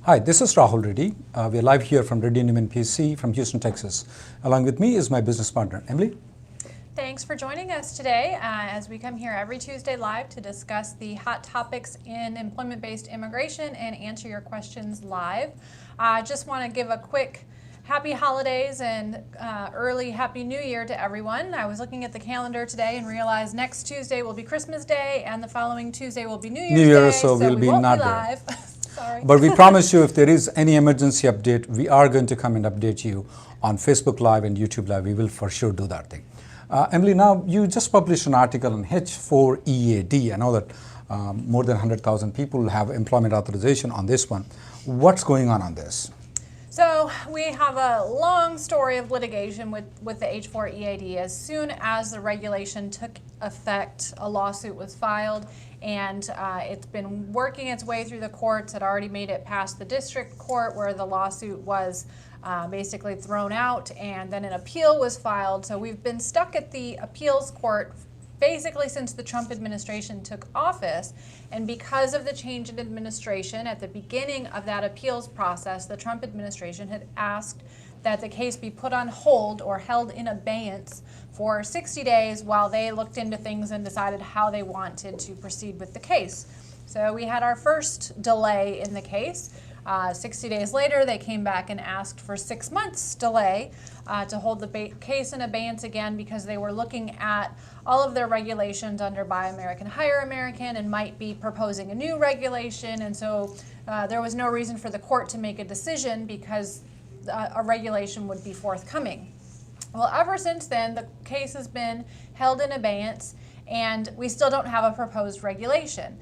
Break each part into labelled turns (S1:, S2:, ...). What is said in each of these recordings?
S1: Hi, this is Rahul Reddy. We are live here from REDDY NEUMANN PC from Houston, Texas. Along with me is my business partner, Emily.
S2: Thanks for joining us today as we come here every Tuesday live to discuss the hot topics in employment-based immigration and answer your questions live. I just want to give a quick happy holidays and early Happy New Year to everyone. I was looking at the calendar today and realized next Tuesday will be Christmas Day and the following Tuesday will be New Year's Day,
S1: so we'll
S2: we
S1: be
S2: won't
S1: not
S2: be
S1: there.
S2: live. Sorry.
S1: But we promise you, if there is any emergency update, we are going to come and update you on Facebook Live and YouTube Live. We will for sure do that thing. Emily, now you just published an article on H4 EAD. I know that more than 100,000 people have employment authorization on this one. What's going on this?
S2: So we have a long story of litigation with the H4 EAD. As soon as the regulation took effect, a lawsuit was filed, and it's been working its way through the courts. It already made it past the district court where the lawsuit was basically thrown out, and then an appeal was filed. So we've been stuck at the appeals court basically since the Trump administration took office, and because of the change in administration at the beginning of that appeals process, the Trump administration had asked that the case be put on hold or held in abeyance for 60 days while they looked into things and decided how they wanted to proceed with the case. So we had our first delay in the case. 60 days later, they came back and asked for 6 months delay to hold the case in abeyance again because they were looking at all of their regulations under Buy American, Hire American, and might be proposing a new regulation. And so there was no reason for the court to make a decision because a regulation would be forthcoming. Well, ever since then, the case has been held in abeyance, and we still don't have a proposed regulation.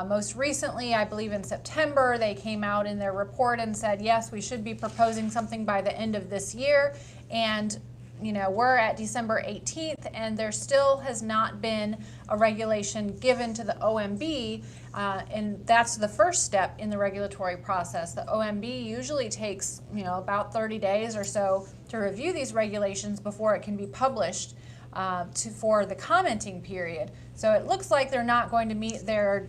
S2: Most recently, I believe in September, they came out in their report and said, yes, we should be proposing something by the end of this year. And we're at December 18th, and there still has not been a regulation given to the OMB, and that's the first step in the regulatory process. The OMB usually takes about 30 days or so to review these regulations before it can be published for the commenting period. So it looks like they're not going to meet their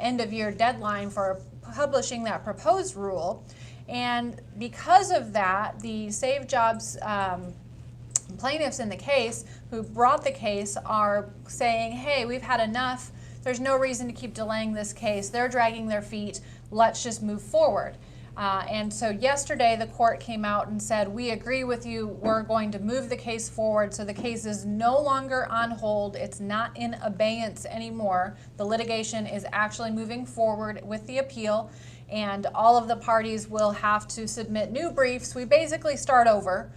S2: end-of-year deadline for publishing that proposed rule, and because of that, the Save Jobs plaintiffs in the case who brought the case are saying, hey, we've had enough. There's no reason to keep delaying this case. They're dragging their feet. Let's just move forward. And so yesterday the court came out and said, we agree with you. We're going to move the case forward. So the case is no longer on hold. It's not in abeyance anymore. The litigation is actually moving forward with the appeal, and all of the parties will have to submit new briefs. We basically start over.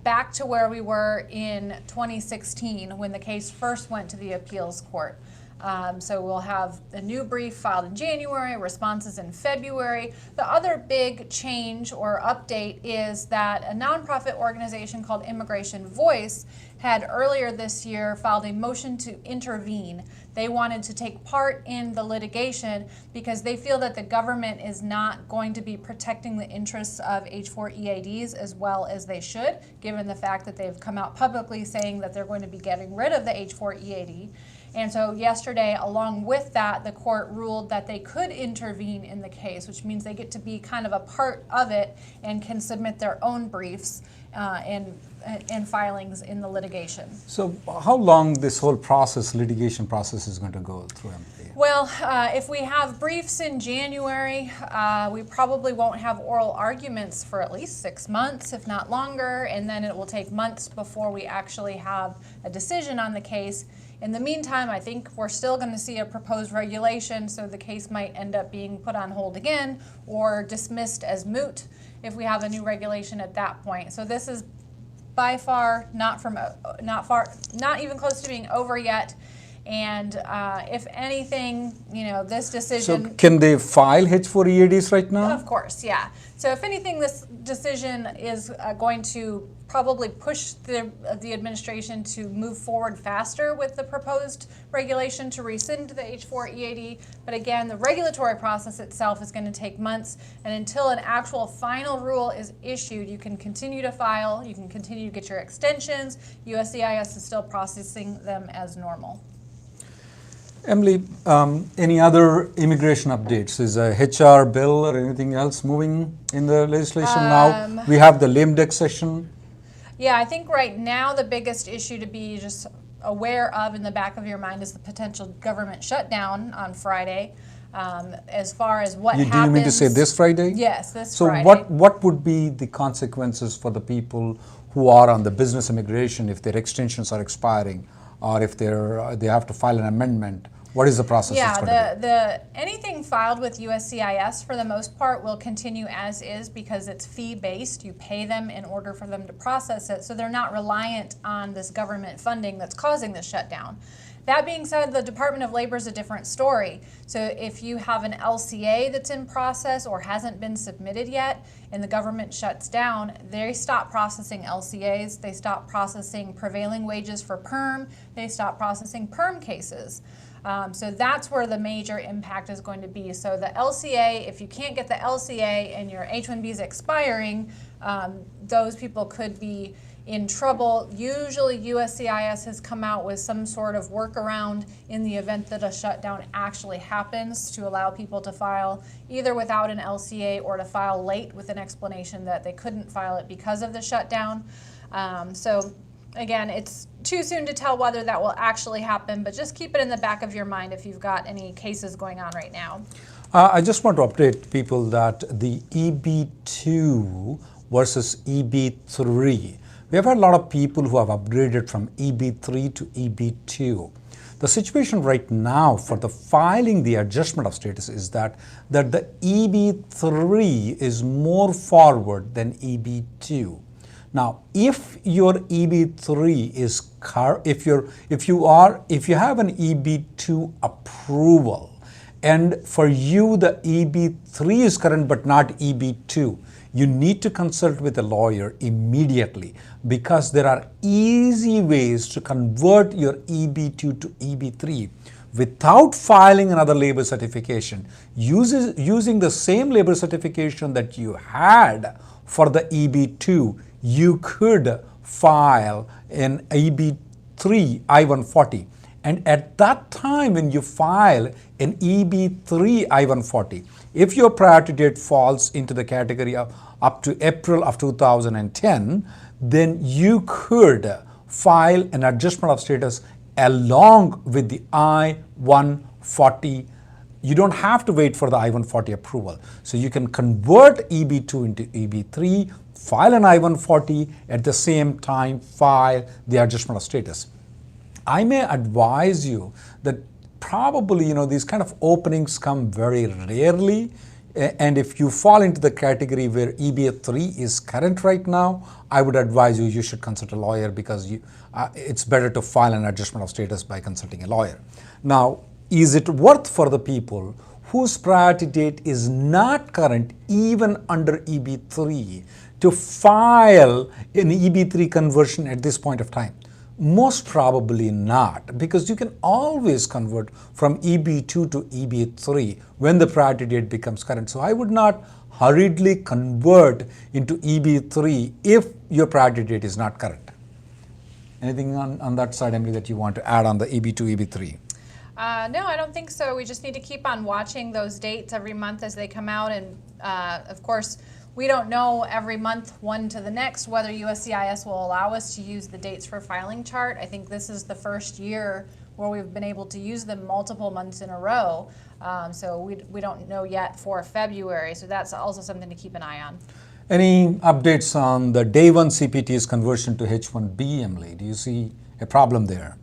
S2: Back to where we were in 2016 when the case first went to the appeals court. So we'll have a new brief filed in January, responses in February. The other big change or update is that a nonprofit organization called Immigration Voice had earlier this year filed a motion to intervene. They wanted to take part in the litigation because they feel that the government is not going to be protecting the interests of H4 EADs as well as they should, given the fact that they've come out publicly saying that they're going to be getting rid of the H4 EAD. And so yesterday, along with that, the court ruled that they could intervene in the case, which means they get to be kind of a part of it and can submit their own briefs and filings in the litigation.
S1: So how long this whole litigation process is going to go through, Emily?
S2: Well, if we have briefs in January, we probably won't have oral arguments for at least 6 months, if not longer, and then it will take months before we actually have a decision on the case. In the meantime, I think we're still going to see a proposed regulation, so the case might end up being put on hold again or dismissed as moot if we have a new regulation at that point. So this is by far not even close to being over yet. And if anything, this decision...
S1: So can they file H4 EADs right now?
S2: Of course, yeah. So if anything, this decision is going to probably push the administration to move forward faster with the proposed regulation to rescind the H4 EAD. But again, the regulatory process itself is going to take months. And until an actual final rule is issued, you can continue to file, you can continue to get your extensions. USCIS is still processing them as normal.
S1: Emily, any other immigration updates? Is a HR bill or anything else moving in the legislation now? We have the lame duck session.
S2: Yeah, I think right now the biggest issue to be just aware of in the back of your mind is the potential government shutdown on Friday. As far as what happens.
S1: Do you mean to say this Friday?
S2: Yes, this
S1: so
S2: Friday.
S1: So what would be the consequences for the people who are on the business immigration if their extensions are expiring, or if they have to file an amendment? What is the process?
S2: Yeah, anything filed with USCIS for the most part will continue as is because it's fee-based. You pay them in order for them to process it, so they're not reliant on this government funding that's causing the shutdown. That being said, the Department of Labor is a different story. So if you have an LCA that's in process or hasn't been submitted yet and the government shuts down, they stop processing LCAs, they stop processing prevailing wages for perm, they stop processing perm cases. So that's where the major impact is going to be. So the LCA, if you can't get the LCA and your H-1B is expiring, those people could be in trouble. Usually USCIS has come out with some sort of workaround in the event that a shutdown actually happens to allow people to file either without an LCA or to file late with an explanation that they couldn't file it because of the shutdown. So again, it's too soon to tell whether that will actually happen, but just keep it in the back of your mind if you've got any cases going on right now.
S1: I just want to update people that the EB2 versus EB3, we have had a lot of people who have upgraded from EB3 to EB2. The situation right now for the filing the adjustment of status is that the EB3 is more forward than EB2. Now, if your EB3 is if you have an EB2 approval, and for you the EB3 is current but not EB2, you need to consult with a lawyer immediately, because there are easy ways to convert your EB2 to EB3 without filing another labor certification. Using the same labor certification that you had for the EB2, you could file an EB3 I140. And at that time, when you file an EB3 I140, if your priority date falls into the category of up to April of 2010, then you could file an adjustment of status along with the I-140. You don't have to wait for the I-140 approval. So you can convert EB2 into EB3, file an I-140, at the same time file the adjustment of status. I may advise you that probably, these kind of openings come very rarely. And if you fall into the category where EB3 is current right now, I would advise you should consult a lawyer, because it's better to file an adjustment of status by consulting a lawyer. Now, is it worth for the people whose priority date is not current even under EB3 to file an EB3 conversion at this point of time? Most probably not, because you can always convert from EB2 to EB3 when the priority date becomes current. So I would not hurriedly convert into EB3 if your priority date is not current. Anything on that side, Emily, that you want to add on the EB2, EB3?
S2: No, I don't think so. We just need to keep on watching those dates every month as they come out. And of course, we don't know every month, one to the next, whether USCIS will allow us to use the dates for filing chart. I think this is the first year where we've been able to use them multiple months in a row. So we don't know yet for February. So that's also something to keep an eye on.
S1: Any updates on the day one CPT's conversion to H1B, Emily? Do you see a problem there?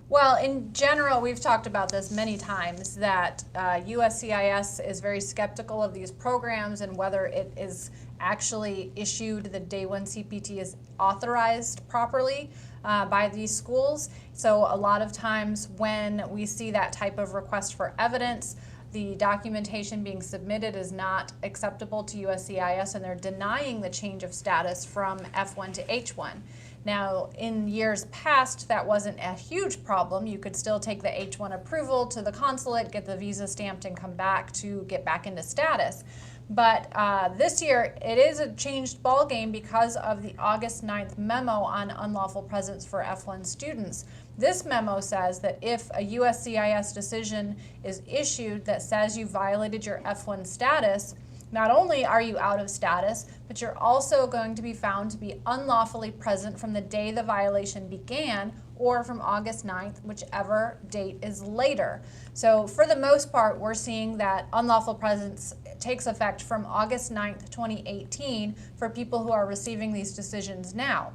S2: Well, in general, we've talked about this many times, that USCIS is very skeptical of these programs and whether it is actually issued, the day one CPT is authorized properly by these schools. So a lot of times when we see that type of request for evidence, the documentation being submitted is not acceptable to USCIS, and they're denying the change of status from F1 to H1. Now, in years past, that wasn't a huge problem. You could still take the H1 approval to the consulate, get the visa stamped, and come back to get back into status. But this year, it is a changed ballgame because of the August 9th memo on unlawful presence for F1 students. This memo says that if a USCIS decision is issued that says you violated your F1 status, not only are you out of status, but you're also going to be found to be unlawfully present from the day the violation began or from August 9th, whichever date is later. So for the most part, we're seeing that unlawful presence takes effect from August 9th, 2018 for people who are receiving these decisions now.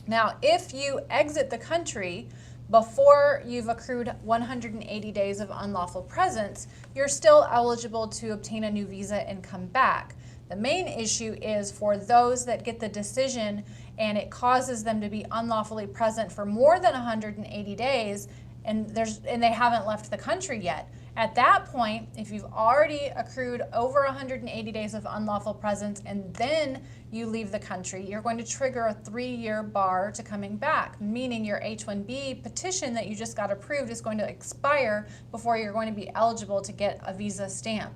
S2: Now, if you exit the country before you've accrued 180 days of unlawful presence, you're still eligible to obtain a new visa and come back. The main issue is for those that get the decision and it causes them to be unlawfully present for more than 180 days and they haven't left the country yet. At that point, if you've already accrued over 180 days of unlawful presence and then you leave the country, you're going to trigger a 3-year bar to coming back, meaning your H-1B petition that you just got approved is going to expire before you're going to be eligible to get a visa stamp.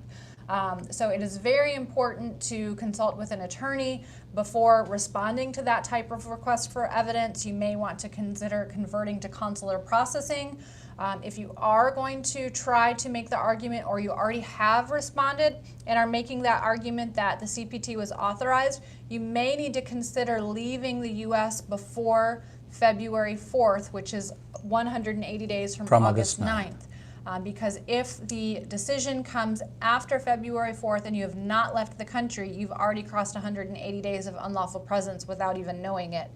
S2: So it is very important to consult with an attorney before responding to that type of request for evidence. You may want to consider converting to consular processing. If you are going to try to make the argument or you already have responded and are making that argument that the CPT was authorized, you may need to consider leaving the U.S. before February 4th, which is 180 days from August 9th. Because if the decision comes after February 4th and you have not left the country, you've already crossed 180 days of unlawful presence without even knowing it.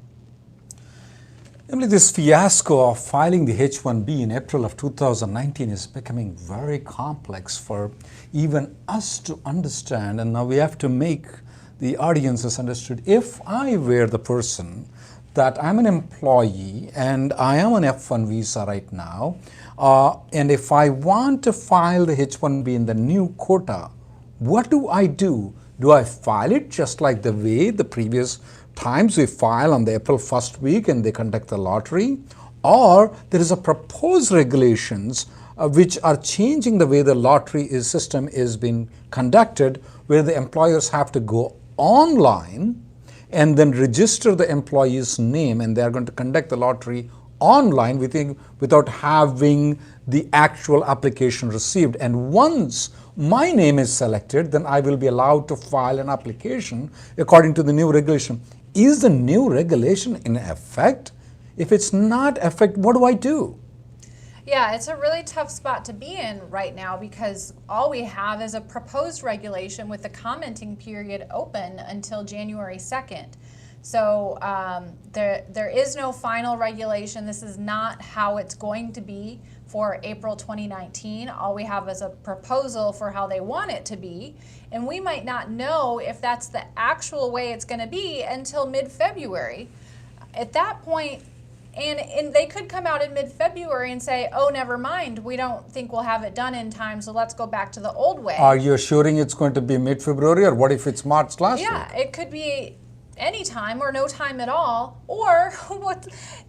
S1: Emily, this fiasco of filing the H-1B in April of 2019 is becoming very complex for even us to understand, and now we have to make the audiences understood. If I were the person that I'm an employee and I am on F1 visa right now, and if I want to file the H-1B in the new quota, what do I do? Do I file it just like the way the previous times we file on the April 1st week and they conduct the lottery? Or there is a proposed regulations which are changing the way the lottery system is being conducted, where the employers have to go online and then register the employee's name, and they are going to conduct the lottery online without having the actual application received. And once my name is selected, then I will be allowed to file an application according to the new regulation. Is the new regulation in effect? If it's not effect, what do I do?
S2: Yeah, it's a really tough spot to be in right now because all we have is a proposed regulation with the commenting period open until January 2nd. So there is no final regulation. This is not how it's going to be for April 2019. All we have is a proposal for how they want it to be, and we might not know if that's the actual way it's going to be until mid-February. At that point, and they could come out in mid-February and say, oh, never mind, we don't think we'll have it done in time, so let's go back to the old way.
S1: Are you assuring it's going to be mid-February, or what if it's March last week?
S2: Yeah, it could be any time or no time at all, or what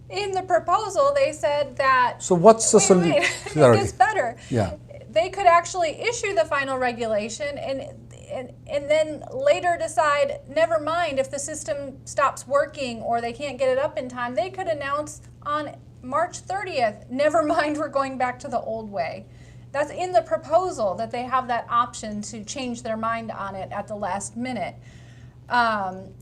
S2: in the proposal they said that.
S1: So what's the solution?
S2: It gets better.
S1: Yeah.
S2: They could actually issue the final regulation and then later decide, never mind, if the system stops working or they can't get it up in time, they could announce on March 30th, never mind, we're going back to the old way. That's in the proposal, that they have that option to change their mind on it at the last minute.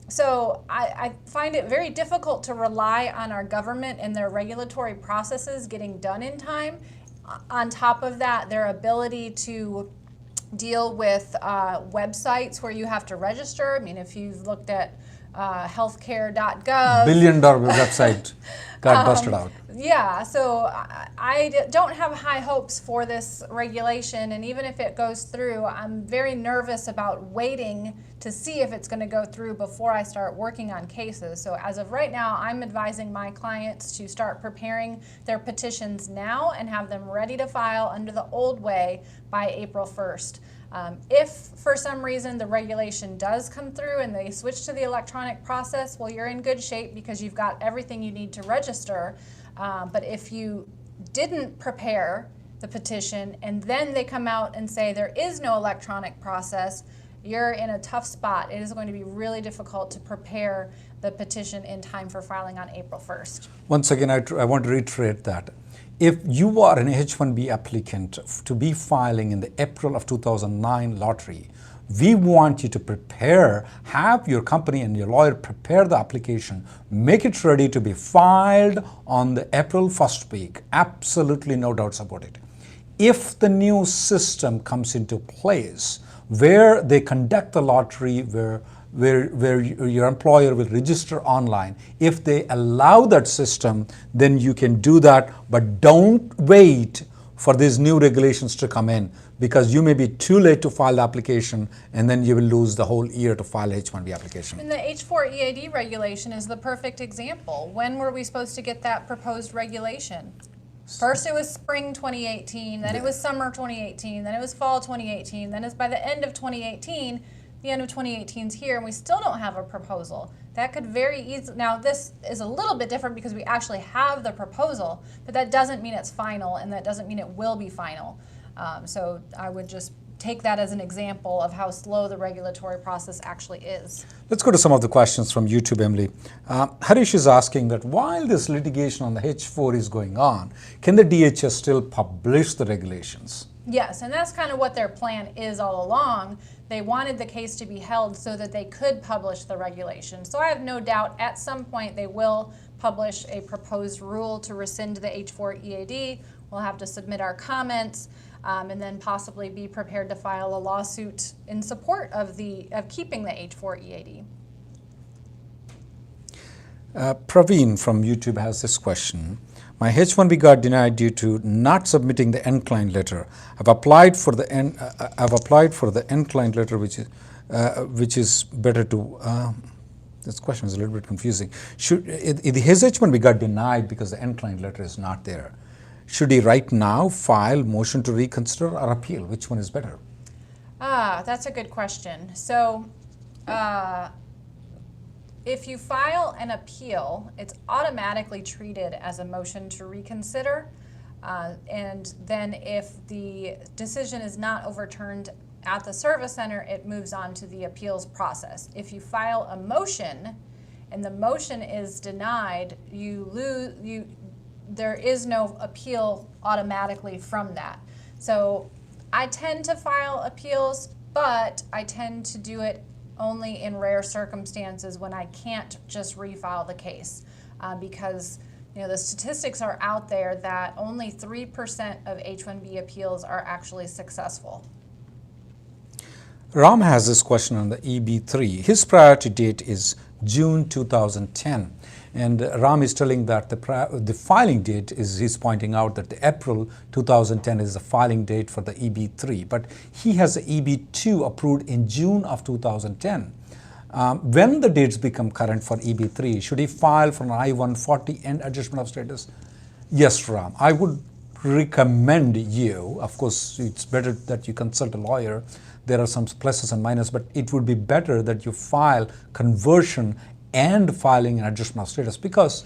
S2: So I find it very difficult to rely on our government and their regulatory processes getting done in time. On top of that, their ability to deal with websites where you have to register. I mean, if you've looked at healthcare.gov.
S1: Billion-dollar website got busted out.
S2: Yeah, so I don't have high hopes for this regulation, and even if it goes through, I'm very nervous about waiting to see if it's going to go through before I start working on cases. So as of right now, I'm advising my clients to start preparing their petitions now and have them ready to file under the old way by April 1st. If for some reason the regulation does come through and they switch to the electronic process, well, you're in good shape because you've got everything you need to register. But if you didn't prepare the petition and then they come out and say there is no electronic process, you're in a tough spot. It is going to be really difficult to prepare the petition in time for filing on April 1st.
S1: Once again, I want to reiterate that. If you are an H-1B applicant to be filing in the April of 2009 lottery, we want you to prepare, have your company and your lawyer prepare the application, make it ready to be filed on the April 1st week. Absolutely no doubts about it. If the new system comes into place where they conduct the lottery, where your employer will register online, if they allow that system, then you can do that, but don't wait for these new regulations to come in, because you may be too late to file the application and then you will lose the whole year to file H-1B application.
S2: And the H4 EAD regulation is the perfect example. When were we supposed to get that proposed regulation? First it was spring 2018, then it was summer 2018, then it was fall 2018, then it's by the end of 2018, the end of 2018 is here, and we still don't have a proposal. That could very easily, now this is a little bit different because we actually have the proposal, but that doesn't mean it's final, and that doesn't mean it will be final. So I would just take that as an example of how slow the regulatory process actually is.
S1: Let's go to some of the questions from YouTube, Emily. Harish is asking that while this litigation on the H4 is going on, can the DHS still publish the regulations?
S2: Yes, and that's kind of what their plan is all along. They wanted the case to be held so that they could publish the regulation. So I have no doubt at some point they will publish a proposed rule to rescind the H4 EAD. We'll have to submit our comments and then possibly be prepared to file a lawsuit in support of keeping the H4 EAD.
S1: Praveen from YouTube has this question. My H-1B got denied due to not submitting the end client letter. I've applied for the end client letter, which is better to. This question is a little bit confusing. His H-1B got denied because the end client letter is not there. Should he right now file motion to reconsider or appeal? Which one is better?
S2: That's a good question. So. If you file an appeal, it's automatically treated as a motion to reconsider. And then if the decision is not overturned at the service center, it moves on to the appeals process. If you file a motion and the motion is denied, there is no appeal automatically from that. So I tend to file appeals, but I tend to do it only in rare circumstances when I can't just refile the case, because the statistics are out there that only 3% of H-1B appeals are actually successful.
S1: Ram has this question on the EB3. His priority date is June 2010. And Ram is telling that the filing date is, he's pointing out that the April 2010 is the filing date for the EB3, but he has the EB2 approved in June of 2010. When the dates become current for EB3, should he file for an I-140 and adjustment of status? Yes, Ram, I would recommend you, of course it's better that you consult a lawyer, there are some pluses and minuses, but it would be better that you file conversion and filing an adjustment of status, because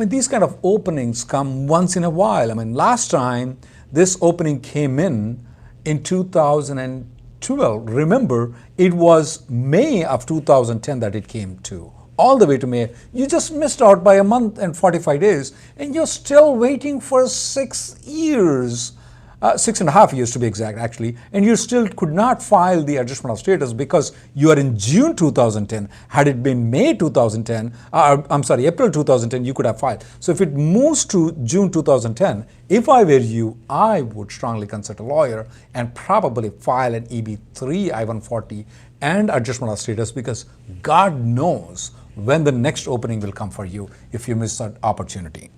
S1: these kind of openings come once in a while. Last time this opening came in 2012. Remember, it was May of 2010 that it came to, all the way to May. You just missed out by a month and 45 days, and you're still waiting for 6 years. 6.5 years to be exact, actually, and you still could not file the adjustment of status because you are in June 2010. Had it been May 2010, April 2010, you could have filed. So if it moves to June 2010, if I were you, I would strongly consult a lawyer and probably file an EB3 I140 and adjustment of status, because God knows when the next opening will come for you if you miss that opportunity.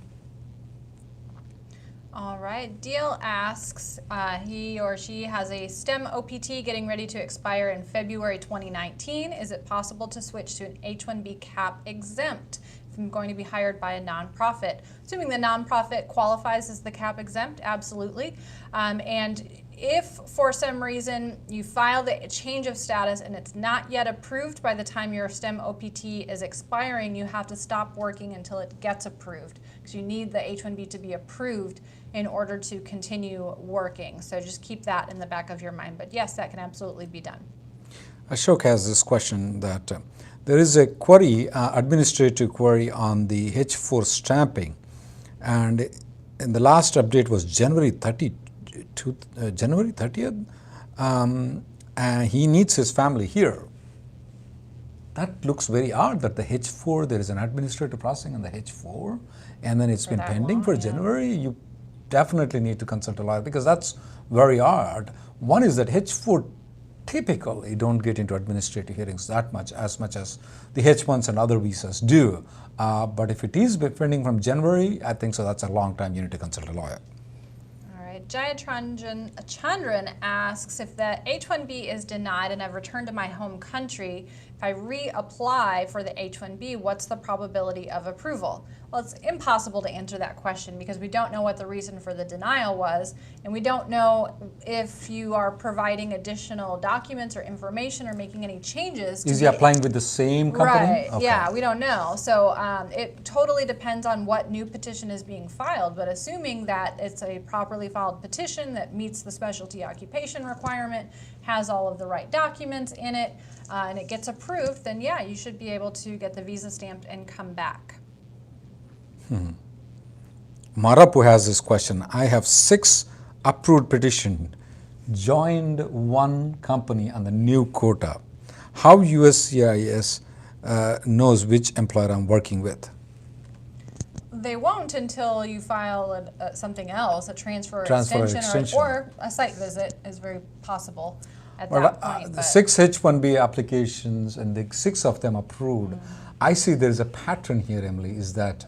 S2: All right, Deal asks, he or she has a STEM OPT getting ready to expire in February 2019. Is it possible to switch to an H-1B cap exempt if I'm going to be hired by a nonprofit? Assuming the nonprofit qualifies as the cap exempt, absolutely. And if for some reason you file the change of status and it's not yet approved by the time your STEM OPT is expiring, you have to stop working until it gets approved, because you need the H-1B to be approved in order to continue working. So just keep that in the back of your mind. But yes, that can absolutely be done.
S1: Ashok has this question that there is a query, administrative query on the H4 stamping, and in the last update was January 30th, and he needs his family here. That looks very odd that the H4, there is an administrative processing on the H4, and then it's been pending for January. You definitely need to consult a lawyer because that's very odd. One is that H4 typically don't get into administrative hearings that much as the H1s and other visas do. But if it is pending from January, I think so that's a long time. You need to consult a lawyer.
S2: All right, Chandran asks, if the H-1B is denied and I've returned to my home country, if I reapply for the H-1B, what's the probability of approval? Well, it's impossible to answer that question because we don't know what the reason for the denial was, and we don't know if you are providing additional documents or information or making any changes.
S1: Is he applying with the same company?
S2: Right,
S1: okay.
S2: Yeah, we don't know. So it totally depends on what new petition is being filed, but assuming that it's a properly filed petition that meets the specialty occupation requirement, has all of the right documents in it, and it gets approved, then yeah, you should be able to get the visa stamped and come back.
S1: Marapu has this question. I have 6 approved petitions, joined one company on the new quota. How USCIS knows which employer I'm working with?
S2: They won't until you file something else, a transfer
S1: extension.
S2: or a site visit is very possible at that point.
S1: The 6 H-1B applications and the 6 of them approved. I see there's a pattern here, Emily, is that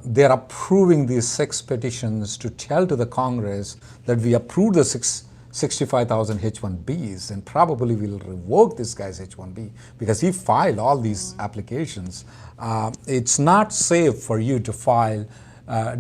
S1: they're approving these 6 petitions to tell to the Congress that we approved the 65,000 H-1Bs and probably we'll revoke this guy's H-1B because he filed all these applications. It's not safe for you to file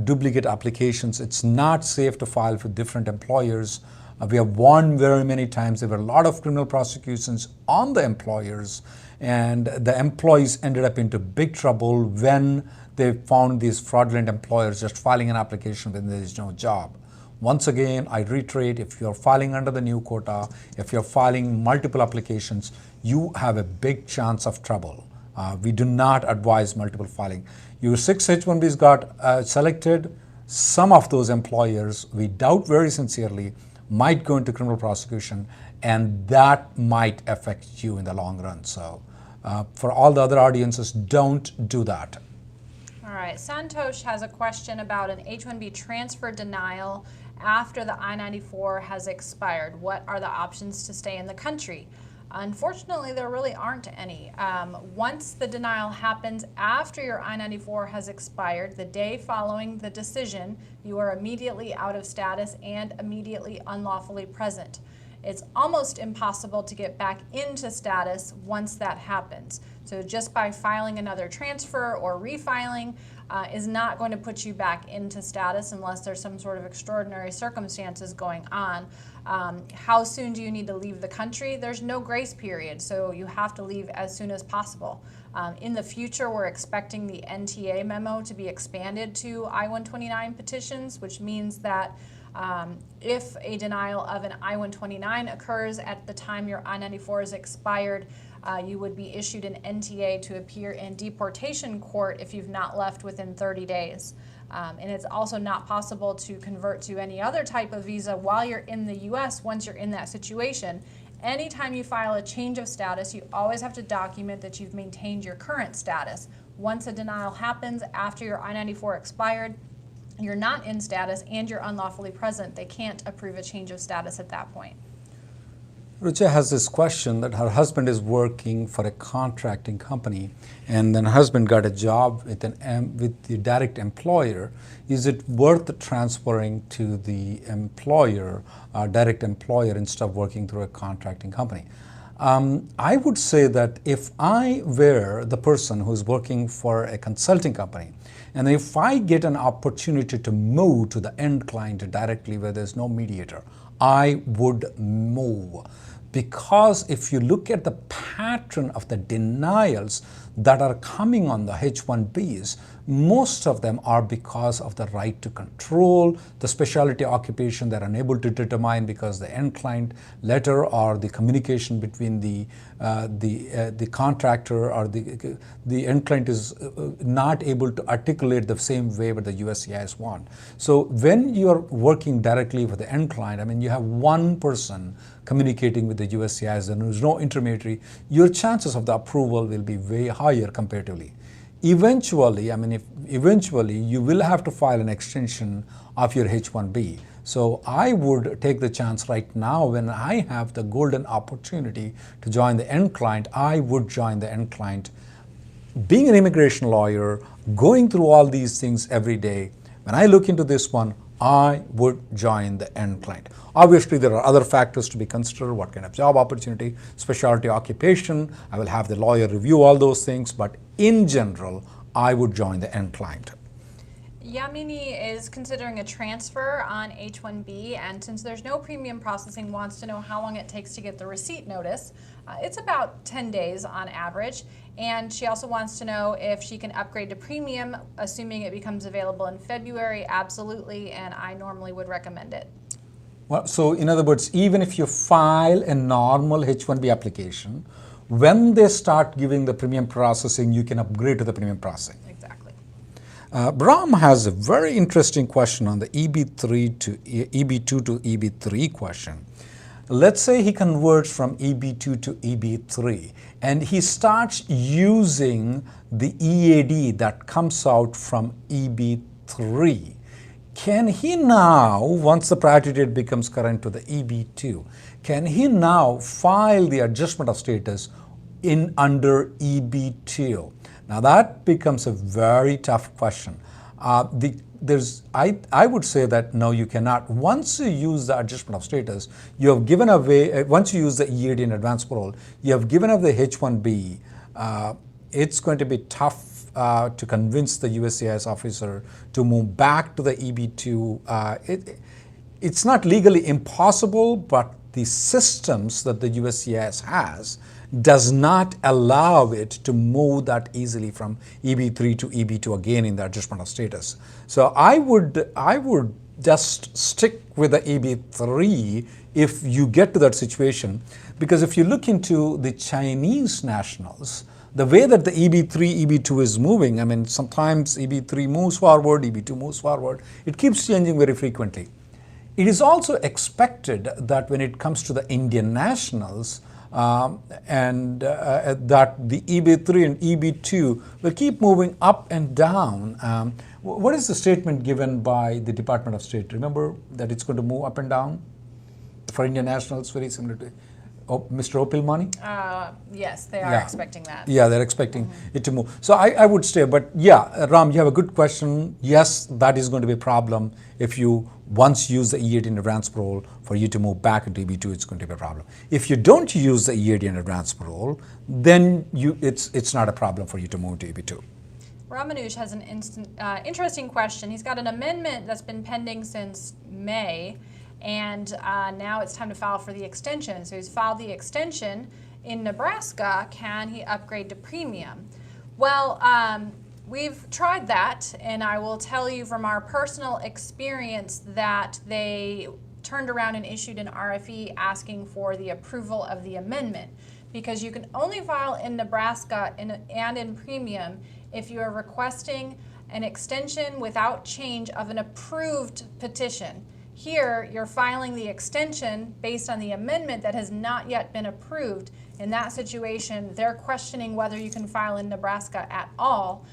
S1: duplicate applications. It's not safe to file for different employers. We have warned very many times there were a lot of criminal prosecutions on the employers, and the employees ended up into big trouble when they found these fraudulent employers just filing an application when there is no job. Once again, I reiterate, if you're filing under the new quota, if you're filing multiple applications, you have a big chance of trouble. We do not advise multiple filing. Your 6 H-1Bs got selected. Some of those employers, we doubt very sincerely, might go into criminal prosecution, and that might affect you in the long run. So for all the other audiences, don't do that.
S2: All right, Santosh has a question about an H-1B transfer denial after the I-94 has expired. What are the options to stay in the country? Unfortunately, there really aren't any. Once the denial happens after your I-94 has expired, the day following the decision, you are immediately out of status and immediately unlawfully present. It's almost impossible to get back into status once that happens. So just by filing another transfer or refiling is not going to put you back into status unless there's some sort of extraordinary circumstances going on. How soon do you need to leave the country? There's no grace period, so you have to leave as soon as possible. In the future, we're expecting the NTA memo to be expanded to I-129 petitions, which means that if a denial of an I-129 occurs at the time your I-94 is expired, you would be issued an NTA to appear in deportation court if you've not left within 30 days. And it's also not possible to convert to any other type of visa while you're in the U.S. once you're in that situation. Anytime you file a change of status, you always have to document that you've maintained your current status. Once a denial happens after your I-94 expired, you're not in status and you're unlawfully present. They can't approve a change of status at that point.
S1: Rucha has this question that her husband is working for a contracting company, and then her husband got a job with the direct employer. Is it worth transferring to the employer, direct employer, instead of working through a contracting company? I would say that if I were the person who's working for a consulting company, and if I get an opportunity to move to the end client directly where there's no mediator, I would move. Because if you look at the pattern of the denials that are coming on the H-1Bs, most of them are because of the right to control, the specialty occupation they're unable to determine because the end client letter or the communication between the contractor or the end client is not able to articulate the same way what the USCIS want. So when you're working directly with the end client, I mean, you have one person communicating with the USCIS and there's no intermediary, your chances of the approval will be way higher comparatively. Eventually, I mean, eventually you will have to file an extension of your H-1B. So I would take the chance right now when I have the golden opportunity to join the end client, I would join the end client. Being an immigration lawyer, going through all these things every day, when I look into this one, I would join the end client. Obviously, there are other factors to be considered, what kind of job opportunity, specialty occupation. I will have the lawyer review all those things, but in general, I would join the end client.
S2: Yamini is considering a transfer on H-1B, and since there's no premium processing, wants to know how long it takes to get the receipt notice. It's about 10 days on average, and she also wants to know if she can upgrade to premium, assuming it becomes available in February. Absolutely, and I normally would recommend it.
S1: Well, so in other words, even if you file a normal H-1B application, when they start giving the premium processing, you can upgrade to the premium processing.
S2: Exactly.
S1: Brahm has a very interesting question on the EB2 to EB3 question. Let's say he converts from EB2 to EB3 and he starts using the EAD that comes out from EB3. Can he now, once the priority date becomes current to the EB2, can he now file the adjustment of status in under EB2? Now that becomes a very tough question. I would say that no, you cannot. Once you use the adjustment of status, you have given away, once you use the EAD in advance parole, you have given up the H-1B. It's going to be tough to convince the USCIS officer to move back to the EB2. It's not legally impossible, but the systems that the USCIS has does not allow it to move that easily from EB3 to EB2 again in the adjustment of status. So I would just stick with the EB3 if you get to that situation, because if you look into the Chinese nationals, the way that the EB3, EB2 is moving, I mean, sometimes EB3 moves forward, EB2 moves forward. It keeps changing very frequently. It is also expected that when it comes to the Indian nationals, that the EB3 and EB2 will keep moving up and down. What is the statement given by the Department of State? Remember that it's going to move up and down for Indian nationals, very similar to Mr. Opilmani?
S2: Yes, they are expecting that.
S1: Yeah, they're expecting it to move. So I would stay, but yeah, Ram, you have a good question. Yes, that is going to be a problem if you once use the EAD in advance parole. For you to move back into EB2, it's going to be a problem. If you don't use the EAD in advance parole, then it's not a problem for you to move to EB2.
S2: Ramanuj has an interesting question. He's got an amendment that's been pending since May, and now it's time to file for the extension. So he's filed the extension in Nebraska. Can he upgrade to premium? Well, we've tried that, and I will tell you from our personal experience that they turned around and issued an RFE asking for the approval of the amendment, because you can only file in Nebraska and in premium if you are requesting an extension without change of an approved petition. Here, you're filing the extension based on the amendment that has not yet been approved. In that situation, they're questioning whether you can file in Nebraska at all.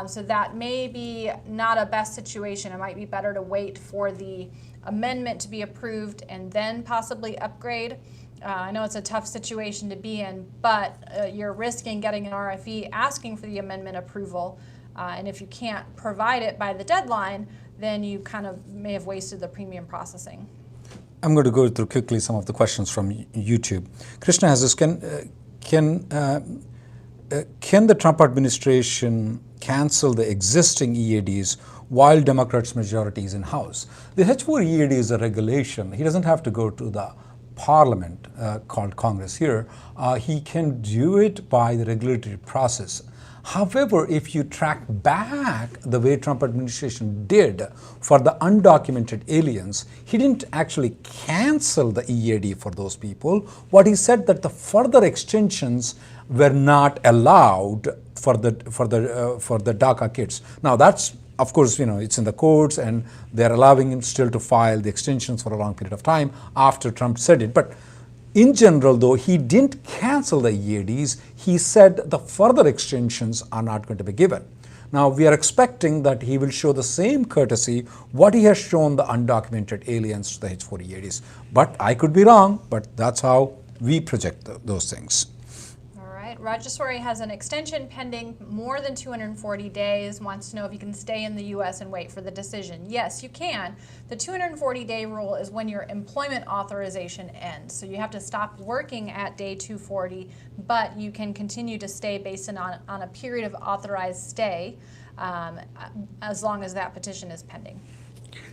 S2: So that may be not a best situation. It might be better to wait for the amendment to be approved and then possibly upgrade. I know it's a tough situation to be in, but you're risking getting an RFE asking for the amendment approval. And if you can't provide it by the deadline, then you kind of may have wasted the premium processing.
S1: I'm going to go through quickly some of the questions from YouTube. Krishna has this, can the Trump administration cancel the existing EADs while Democrats' majority is in House? The H4 EAD is a regulation. He doesn't have to go to the parliament called Congress here. He can do it by the regulatory process. However, if you track back the way Trump administration did for the undocumented aliens, he didn't actually cancel the EAD for those people. What he said that the further extensions were not allowed for the DACA kids. Now that's, of course, it's in the courts and they're allowing him still to file the extensions for a long period of time after Trump said it. But in general, though, he didn't cancel the EADs. He said the further extensions are not going to be given. Now, we are expecting that he will show the same courtesy what he has shown the undocumented aliens to the H4 EADs. But I could be wrong, but that's how we project those things.
S2: Rajaswari has an extension pending more than 240 days, wants to know if you can stay in the U.S. and wait for the decision. Yes, you can. The 240-day rule is when your employment authorization ends. So you have to stop working at day 240, but you can continue to stay based on a period of authorized stay as long as that petition is pending.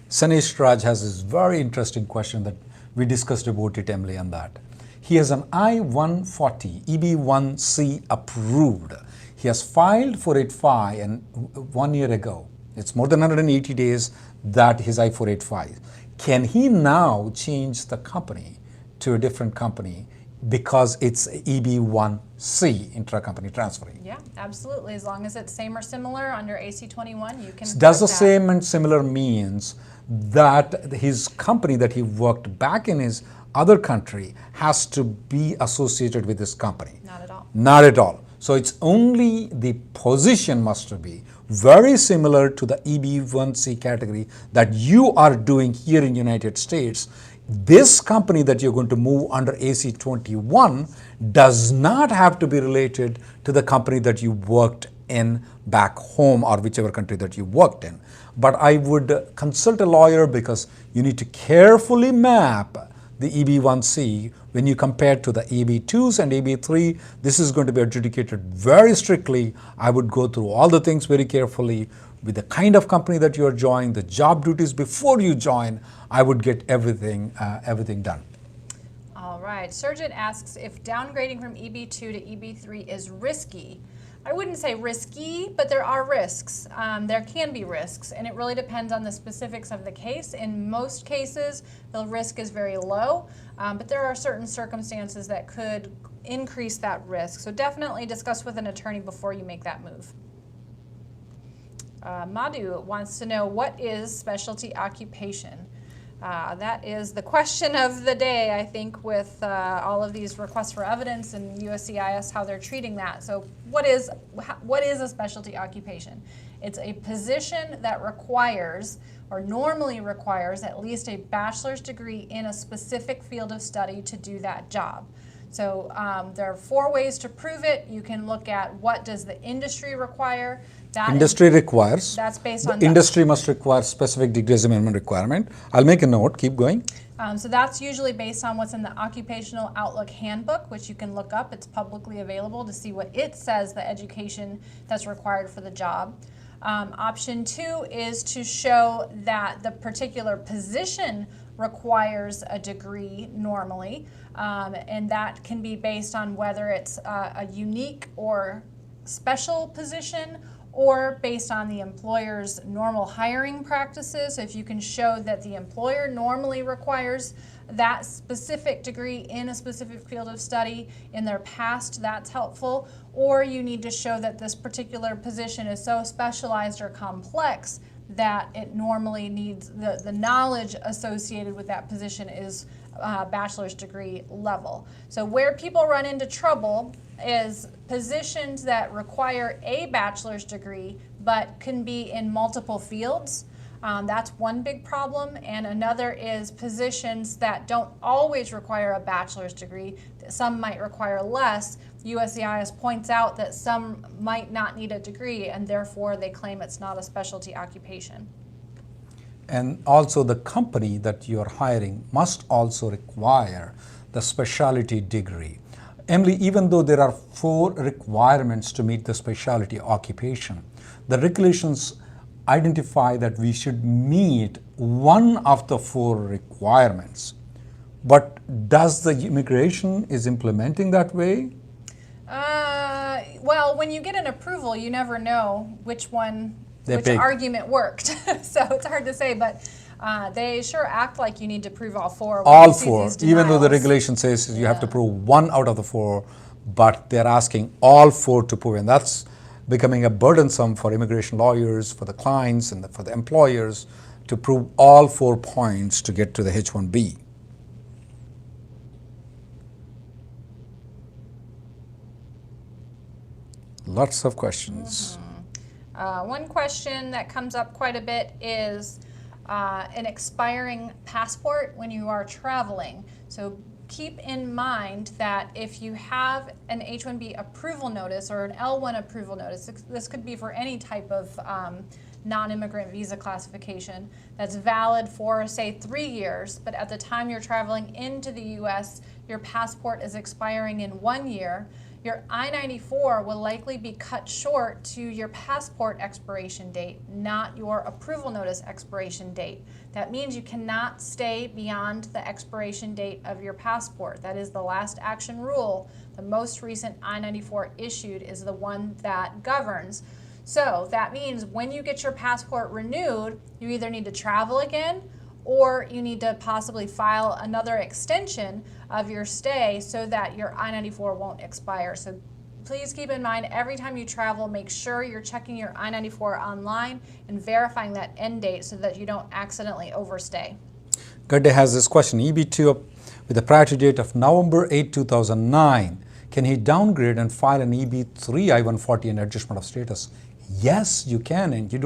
S1: Sanesh Raj has this very interesting question that we discussed about it, Emily, on that. He has an I-140 EB3 approved. He has filed for I-485 and 1 year ago. It's more than 180 days that his I-485. Can he now change the company to a different company because it's EB1C, intra-company transferring?
S2: Yeah, absolutely. As long as it's same or similar under AC-21, you can.
S1: Does the same and similar means that his company that he worked back in his other country has to be associated with this company?
S2: Not at all.
S1: Not at all. So it's only the position must be very similar to the EB1C category that you are doing here in United States. This company that you're going to move under AC-21 does not have to be related to the company that you worked in back home or whichever country that you worked in. But I would consult a lawyer because you need to carefully map the EB1C when you compare to the EB2s and EB3. This is going to be adjudicated very strictly. I would go through all the things very carefully with the kind of company that you are joining, the job duties before you join. I would get everything done.
S2: All right. Surgeon asks if downgrading from EB2 to EB3 is risky. I wouldn't say risky, but there are risks. There can be risks, and it really depends on the specifics of the case. In most cases, the risk is very low, but there are certain circumstances that could increase that risk. So definitely discuss with an attorney before you make that move. Madhu wants to know, what is specialty occupation? That is the question of the day, I think, with all of these requests for evidence and USCIS, how they're treating that. So what is a specialty occupation? It's a position that requires, or normally requires, at least a bachelor's degree in a specific field of study to do that job. So there are 4 ways to prove it. You can look at what does the industry require.
S1: Industry requires.
S2: That's based on.
S1: Industry must require specific degrees minimum requirement. I'll make a note. Keep going.
S2: So that's usually based on what's in the Occupational Outlook Handbook, which you can look up. It's publicly available to see what it says the education that's required for the job. Option 2 is to show that the particular position requires a degree normally, and that can be based on whether it's a unique or special position or based on the employer's normal hiring practices. If you can show that the employer normally requires that specific degree in a specific field of study in their past, that's helpful. Or you need to show that this particular position is so specialized or complex that it normally needs, the knowledge associated with that position is bachelor's degree level. So where people run into trouble is positions that require a bachelor's degree but can be in multiple fields. That's one big problem, and another is positions that don't always require a bachelor's degree. Some might require less. USCIS points out that some might not need a degree, and therefore they claim it's not a specialty occupation.
S1: And also the company that you are hiring must also require the specialty degree. Emily, even though there are 4 requirements to meet the specialty occupation, the regulations identify that we should meet one of the 4 requirements. But does the immigration is implementing that way?
S2: Well, when you get an approval, you never know which
S1: Which
S2: argument worked. So it's hard to say, but they sure act like you need to prove all four.
S1: All four, even though the regulation says you have to prove one out of the four, but they're asking all four to prove, and that's becoming a burdensome for immigration lawyers, for the clients, and for the employers to prove all 4 points to get to the H-1B. Lots of questions.
S2: One question that comes up quite a bit is an expiring passport when you are traveling. So keep in mind that if you have an H-1B approval notice or an L-1 approval notice, this could be for any type of non-immigrant visa classification that's valid for, say, 3 years, but at the time you're traveling into the U.S., your passport is expiring in 1 year, your I-94 will likely be cut short to your passport expiration date, not your approval notice expiration date. That means you cannot stay beyond the expiration date of your passport. That is the last action rule. The most recent I-94 issued is the one that governs. So that means when you get your passport renewed, you either need to travel again or you need to possibly file another extension of your stay so that your I-94 won't expire. So please keep in mind, every time you travel, make sure you're checking your I-94 online and verifying that end date so that you don't accidentally overstay.
S1: Gadde has this question, EB2 with a priority date of November 8, 2009. Can he downgrade and file an EB3 I140 and adjustment of status? Yes, you can, and you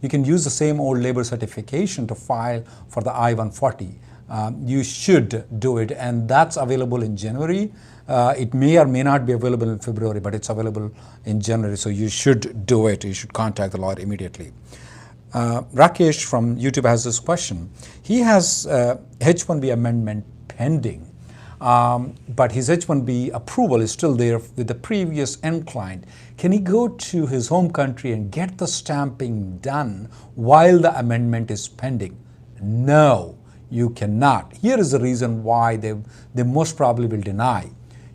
S1: can use the same old labor certification to file for the I-140. You should do it, and that's available in January. It may or may not be available in February, but it's available in January, so you should do it. You should contact the lawyer immediately. Rakesh from YouTube has this question. He has H-1B amendment pending, but his H-1B approval is still there with the previous end client. Can he go to his home country and get the stamping done while the amendment is pending? No, you cannot. Here is the reason why they most probably will deny.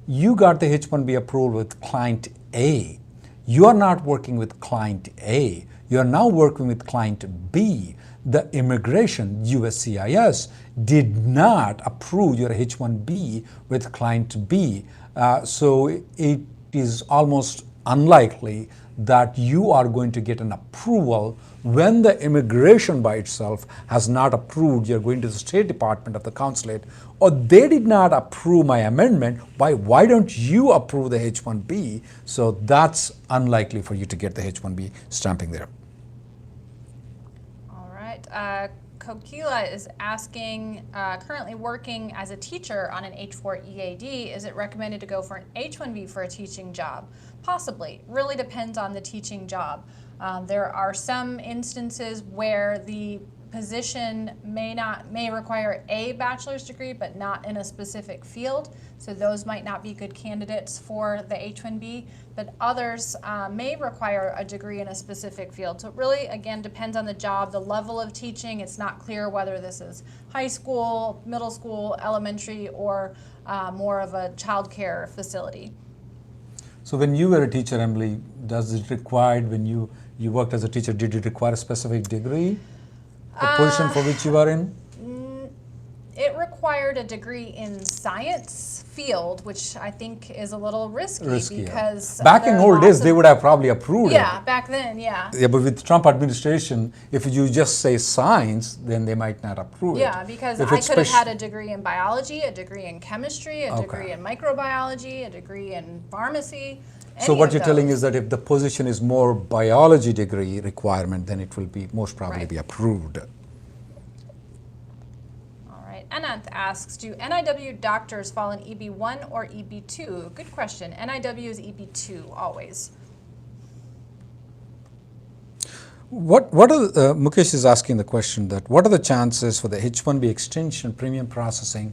S1: You got the H-1B approval with client A. You are not working with client A. You are now working with client B. The immigration, USCIS, did not approve your H-1B with client B. So it is almost unlikely that you are going to get an approval when the immigration by itself has not approved. You're going to the State Department of the Consulate, or they did not approve my amendment. Why don't you approve the H-1B? So that's unlikely for you to get the H-1B stamping there.
S2: All right. Kokila is asking, currently working as a teacher on an H4 EAD, is it recommended to go for an H-1B for a teaching job? Possibly. Really depends on the teaching job. There are some instances where the position may require a bachelor's degree, but not in a specific field. So those might not be good candidates for the H-1B, but others may require a degree in a specific field. So it really, again, depends on the job, the level of teaching. It's not clear whether this is high school, middle school, elementary, or more of a child care facility.
S1: So when you were a teacher, Emily, does it require, when you worked as a teacher, did it require a specific degree? The position for which you are in?
S2: It required a degree in science field, which I think is a little risky because
S1: back in old days they would have probably approved it.
S2: Yeah, back then, yeah.
S1: Yeah, but with Trump administration, if you just say science, then they might not approve it.
S2: Yeah, because I could have had a degree in biology, a degree in chemistry, a degree in microbiology, a degree in pharmacy.
S1: So what you're telling is that if the position is more biology degree requirement, then it will be most probably be approved.
S2: All right. Ananth asks, do NIW doctors fall in EB1 or EB2? Good question. NIW is EB2 always.
S1: Mukesh is asking the question that what are the chances for the H-1B extension premium processing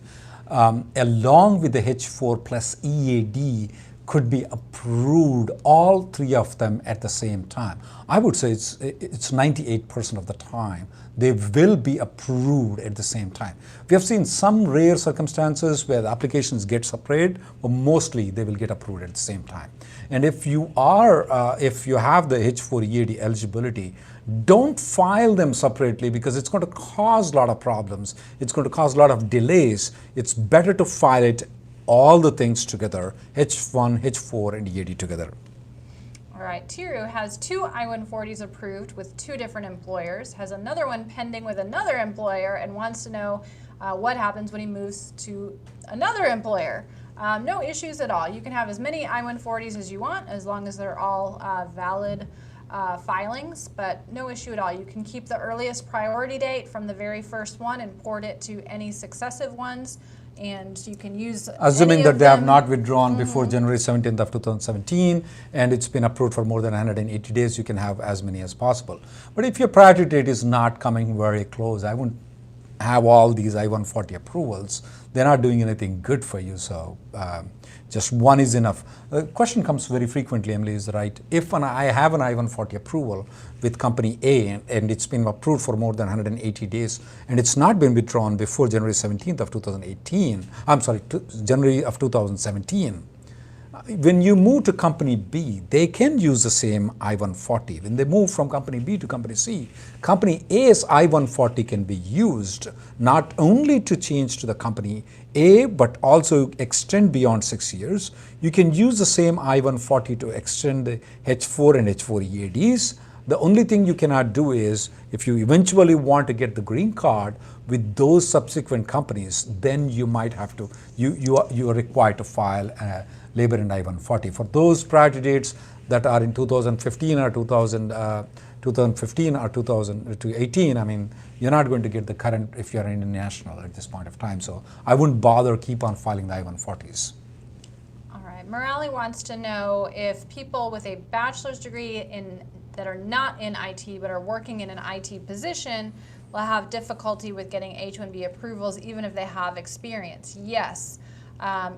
S1: along with the H-4 plus EAD could be approved, all three of them at the same time. I would say it's 98% of the time they will be approved at the same time. We have seen some rare circumstances where the applications get separated, but mostly they will get approved at the same time. And if you have the H4 EAD eligibility, don't file them separately because it's going to cause a lot of problems. It's going to cause a lot of delays. It's better to file it all the things together, H1, H4, and EAD together.
S2: All right, Tiru has 2 I-140s approved with 2 different employers, has another one pending with another employer, and wants to know what happens when he moves to another employer. No issues at all. You can have as many I-140s as you want as long as they're all valid filings, but no issue at all. You can keep the earliest priority date from the very first one and port it to any successive ones. And you can use
S1: assuming that they have not withdrawn before January 17th of 2017 and it's been approved for more than 180 days, you can have as many as possible. But if your priority date is not coming very close, I wouldn't have all these I-140 approvals. They're not doing anything good for you, so just one is enough. The question comes very frequently, Emily, is right. If I have an I-140 approval with company A and it's been approved for more than 180 days and it's not been withdrawn before January 17th of 2018, January of 2017, when you move to company B, they can use the same I-140. When they move from company B to company C, company A's I-140 can be used not only to change to the company A, but also extend beyond 6 years. You can use the same I-140 to extend the H4 and H4 EADs. The only thing you cannot do is, if you eventually want to get the green card with those subsequent companies, then you might have to, you are required to file a labor and I-140. For those priority dates that are in 2015 or 2018, I mean, you're not going to get the current if you're international at this point of time. So I wouldn't bother keep on filing the I-140s.
S2: All right, Morale wants to know if people with a bachelor's degree that are not in IT but are working in an IT position will have difficulty with getting H-1B approvals even if they have experience. Yes.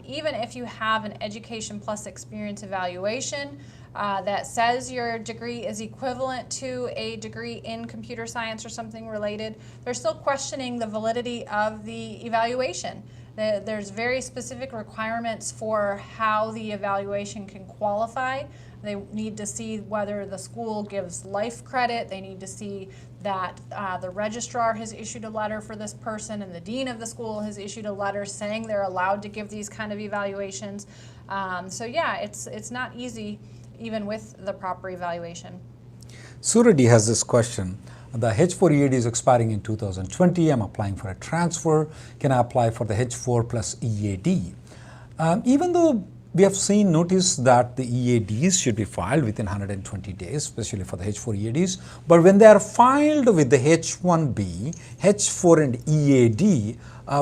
S2: Even if you have an education plus experience evaluation that says your degree is equivalent to a degree in computer science or something related, they're still questioning the validity of the evaluation. There's very specific requirements for how the evaluation can qualify. They need to see whether the school gives life credit. They need to see that the registrar has issued a letter for this person and the dean of the school has issued a letter saying they're allowed to give these kind of evaluations. So yeah, it's not easy even with the proper evaluation.
S1: Suradi has this question. The H4 EAD is expiring in 2020. I'm applying for a transfer. Can I apply for the H4 plus EAD? Even though we have seen notice that the EADs should be filed within 120 days, especially for the H4 EADs. But when they are filed with the H1B, H4 and EAD,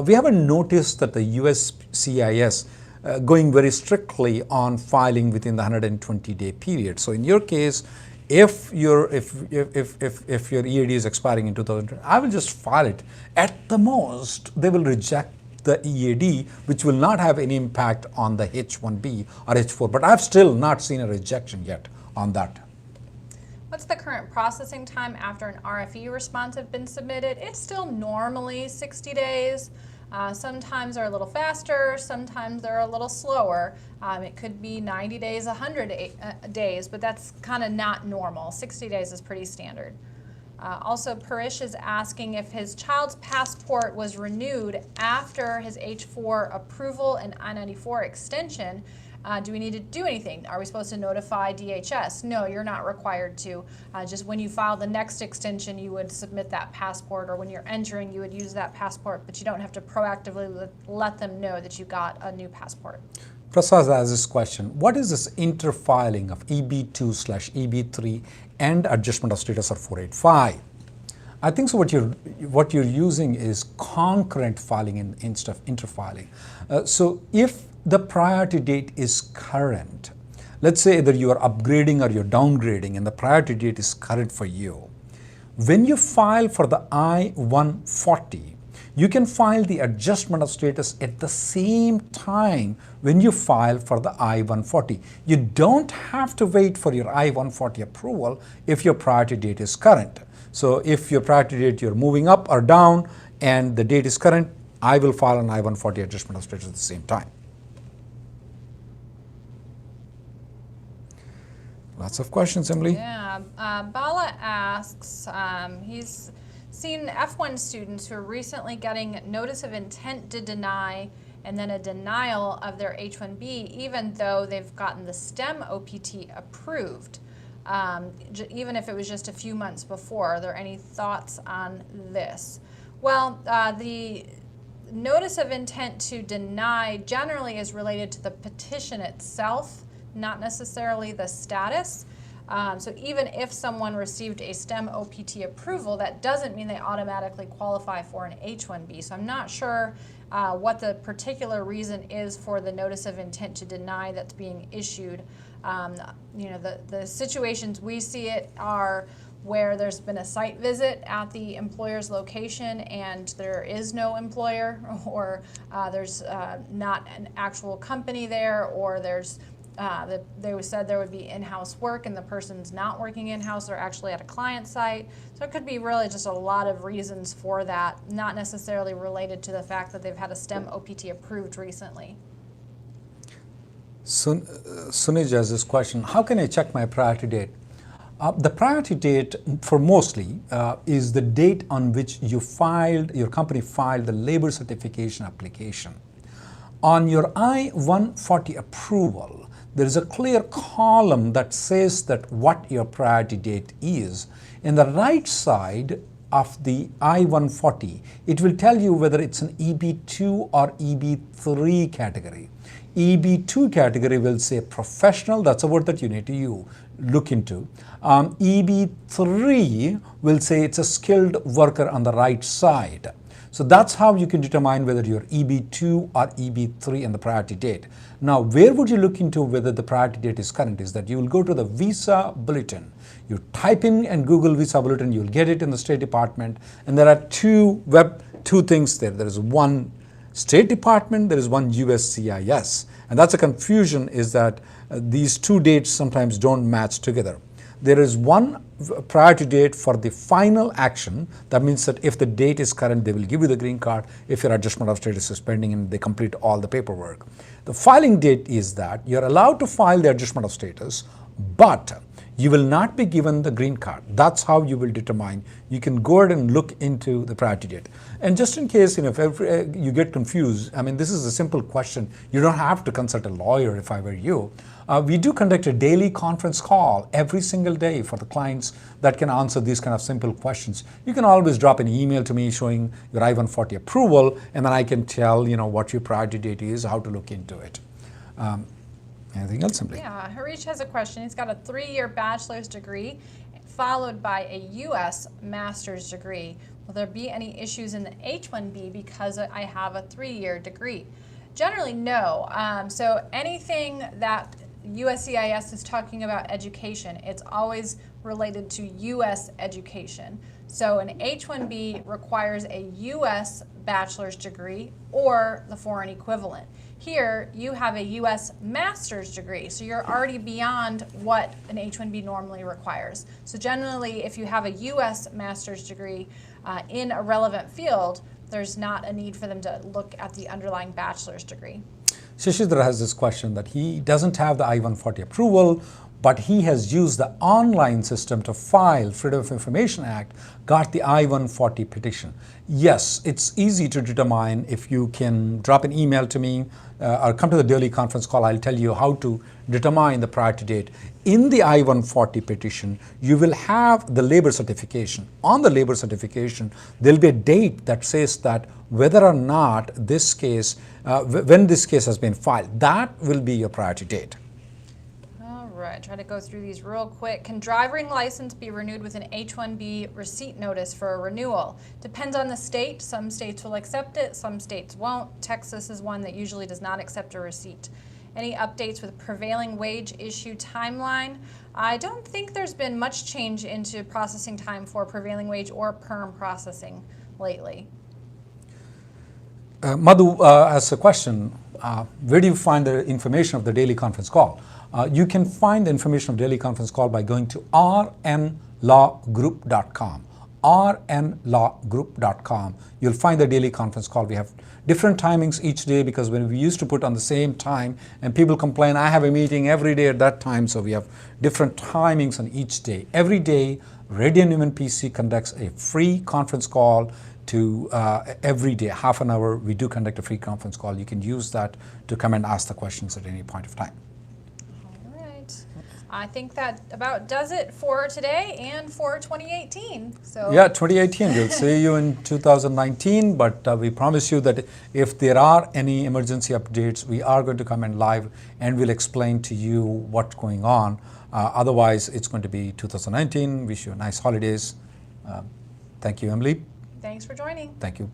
S1: we haven't noticed that the USCIS going very strictly on filing within the 120-day period. So in your case, if your EAD is expiring in 2020, I will just file it. At the most, they will reject the EAD, which will not have any impact on the H1B or H4, but I've still not seen a rejection yet on that.
S2: What's the current processing time after an RFE response has been submitted? It's still normally 60 days. Sometimes they're a little faster, sometimes they're a little slower. It could be 90 days, 100 days, but that's kind of not normal. 60 days is pretty standard. Also, Parish is asking if his child's passport was renewed after his H4 approval and I-94 extension. Do we need to do anything? Are we supposed to notify DHS? No, you're not required to. Just when you file the next extension, you would submit that passport, or when you're entering, you would use that passport, but you don't have to proactively let them know that you got a new passport.
S1: Prasad has this question. What is this interfiling of EB2/EB3 and adjustment of status or 485? I think so. What you're using is concurrent filing instead of interfiling. So if the priority date is current, let's say either you are upgrading or you're downgrading and the priority date is current for you, when you file for the I-140, you can file the adjustment of status at the same time when you file for the I-140. You don't have to wait for your I-140 approval if your priority date is current. So if your priority date you're moving up or down and the date is current, I will file an I-140 adjustment of status at the same time. Lots of questions, Emily.
S2: Yeah, Bala asks, he's seen F1 students who are recently getting notice of intent to deny and then a denial of their H-1B even though they've gotten the STEM OPT approved, even if it was just a few months before. Are there any thoughts on this? Well, the notice of intent to deny generally is related to the petition itself, not necessarily the status. So even if someone received a STEM OPT approval, that doesn't mean they automatically qualify for an H-1B. So I'm not sure what the particular reason is for the notice of intent to deny that's being issued. You know, the situations we see it are where there's been a site visit at the employer's location and there is no employer, or there's not an actual company there, or there's they said there would be in-house work and the person's not working in-house, they're actually at a client site. So it could be really just a lot of reasons for that, not necessarily related to the fact that they've had a STEM OPT approved recently.
S1: Sunij has this question, how can I check my priority date? The priority date for mostly is the date on which your company filed the labor certification application. On your I-140 approval, there is a clear column that says that what your priority date is. In the right side of the I-140, it will tell you whether it's an EB2 or EB3 category. EB2 category will say professional, that's a word that you need to look into. EB3 will say it's a skilled worker on the right side. So that's how you can determine whether you're EB2 or EB3 in the priority date. Now, where would you look into whether the priority date is current is that you will go to the Visa Bulletin. You type in and Google Visa Bulletin, you'll get it in the State Department, and there are two things there. There is one State Department, there is one USCIS. And that's a confusion, is that these two dates sometimes don't match together. There is one priority date for the final action. That means that if the date is current, they will give you the green card. If your adjustment of status is pending and they complete all the paperwork. The filing date is that you're allowed to file the adjustment of status, but you will not be given the green card. That's how you will determine. You can go ahead and look into the priority date. And just in case, if you get confused, I mean, this is a simple question. You don't have to consult a lawyer if I were you. We do conduct a daily conference call every single day for the clients that can answer these kind of simple questions. You can always drop an email to me showing your I-140 approval, and then I can tell what your priority date is, how to look into it. Anything else, Emily?
S2: Yeah, Harish has a question. He's got a 3-year bachelor's degree followed by a U.S. master's degree. Will there be any issues in the H-1B because I have a 3-year degree? Generally, no. So anything that USCIS is talking about education, it's always related to U.S. education. So an H-1B requires a U.S. bachelor's degree or the foreign equivalent. Here, you have a U.S. master's degree, so you're already beyond what an H-1B normally requires. So generally, if you have a U.S. master's degree in a relevant field, there's not a need for them to look at the underlying bachelor's degree.
S1: Shishidra has this question that he doesn't have the I-140 approval, but he has used the online system to file Freedom of Information Act, got the I-140 petition. Yes, it's easy to determine. If you can drop an email to me or come to the daily conference call, I'll tell you how to determine the priority date. In the I-140 petition, you will have the labor certification. On the labor certification, there'll be a date that says that whether or not this case, when this case has been filed, that will be your priority date.
S2: Right, try to go through these real quick. Can driving license be renewed with an H-1B receipt notice for a renewal? Depends on the state. Some states will accept it, some states won't. Texas is one that usually does not accept a receipt. Any updates with prevailing wage issue timeline? I don't think there's been much change into processing time for prevailing wage or perm processing lately.
S1: Madhu asks a question, where do you find the information of the daily conference call? You can find the information of daily conference call by going to rnlawgroup.com. rnlawgroup.com. You'll find the daily conference call. We have different timings each day because when we used to put on the same time and people complain, I have a meeting every day at that time, so we have different timings on each day. Every day, Reddy and Neumann PC conducts a free conference call to every day, half an hour, we do conduct a free conference call. You can use that to come and ask the questions at any point of time.
S2: All right. I think that about does it for today and for 2018. So
S1: yeah, 2018, we'll see you in 2019, but we promise you that if there are any emergency updates, we are going to come in live and we'll explain to you what's going on. Otherwise, it's going to be 2019. Wish you nice holidays. Thank you, Emily.
S2: Thanks for joining.
S1: Thank you.